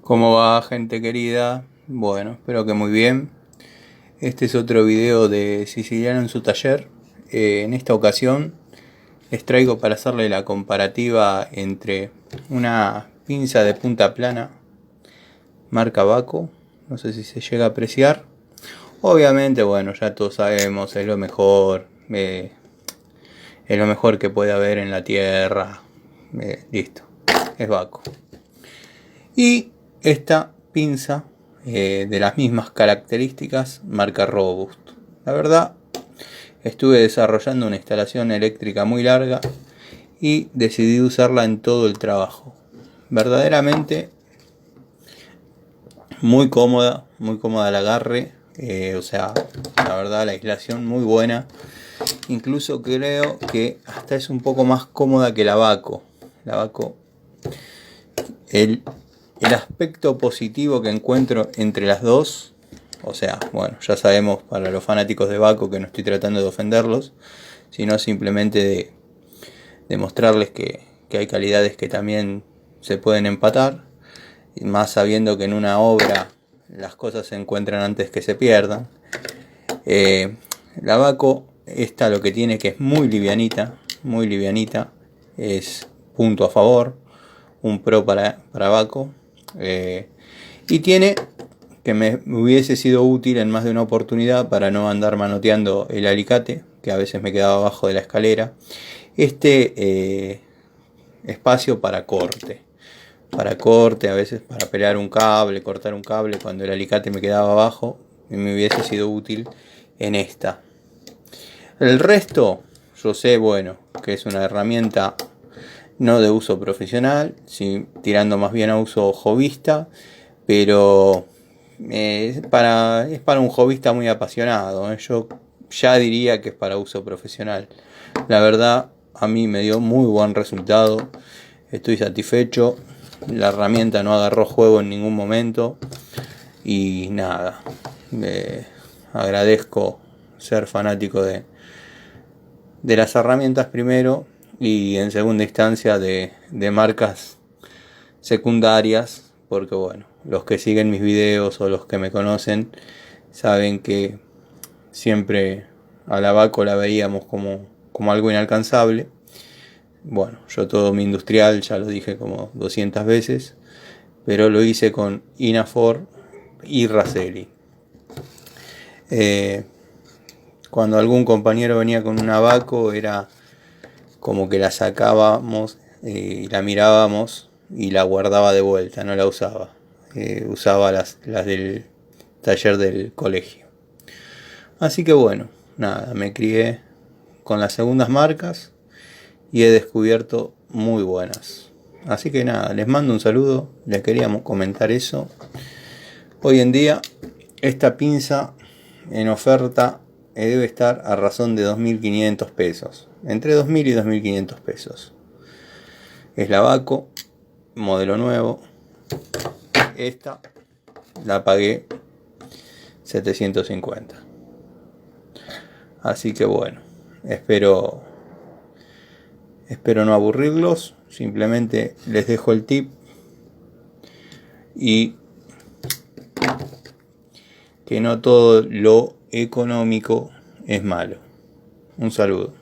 ¿Cómo va, gente querida? Bueno, espero que muy bien. Este es otro video de Siciliano en su taller. En esta ocasión les traigo para hacerle la comparativa entre una pinza de punta plana marca Baco, no sé si se llega a apreciar. Obviamente, bueno, ya todos sabemos, es lo mejor que puede haber en la tierra. Listo, es Baco. Y esta pinza de las mismas características marca Robust. La verdad, estuve desarrollando una instalación eléctrica muy larga y decidí usarla en todo el trabajo. Verdaderamente muy cómoda el agarre, o sea, la verdad la aislación muy buena. Incluso creo que hasta es un poco más cómoda que la Baco. La Baco, el aspecto positivo que encuentro entre las dos, o sea, bueno, ya sabemos para los fanáticos de Baco que no estoy tratando de ofenderlos, sino simplemente de mostrarles que hay calidades que también se pueden empatar, y más sabiendo que en una obra las cosas se encuentran antes que se pierdan. La Baco, esta lo que tiene que es muy livianita, es punto a favor, un pro para Baco. Y tiene que me hubiese sido útil en más de una oportunidad para no andar manoteando el alicate, que a veces me quedaba abajo de la escalera. Espacio para corte, a veces para pelar un cable, cortar un cable cuando el alicate me quedaba abajo, y me hubiese sido útil en esta. El resto, yo sé, bueno, que es una herramienta no de uso profesional, sí, tirando más bien a uso hobbyista, pero es para un hobbyista muy apasionado. Yo ya diría que es para uso profesional. La verdad, a mí me dio muy buen resultado, estoy satisfecho, la herramienta no agarró juego en ningún momento y nada, agradezco ser fanático de las herramientas primero y en segunda instancia de marcas secundarias, porque bueno, los que siguen mis videos o los que me conocen saben que siempre a la Baco la veíamos como algo inalcanzable. Bueno, yo todo mi industrial ya lo dije como 200 veces, pero lo hice con Inafor y Raselli. Cuando algún compañero venía con una Baco era como que la sacábamos y la mirábamos y la guardaba de vuelta, no la usaba. Usaba las del taller del colegio. Así que bueno, nada, me crié con las segundas marcas y he descubierto muy buenas. Así que nada, les mando un saludo, les queríamos comentar eso. Hoy en día esta pinza en oferta debe estar a razón de 2.500 pesos. Entre 2.000 y 2.500 pesos. Es la Baco, modelo nuevo. Esta la pagué 750. Así que bueno, espero no aburrirlos. Simplemente les dejo el tip y que no todo lo económico es malo. Un saludo.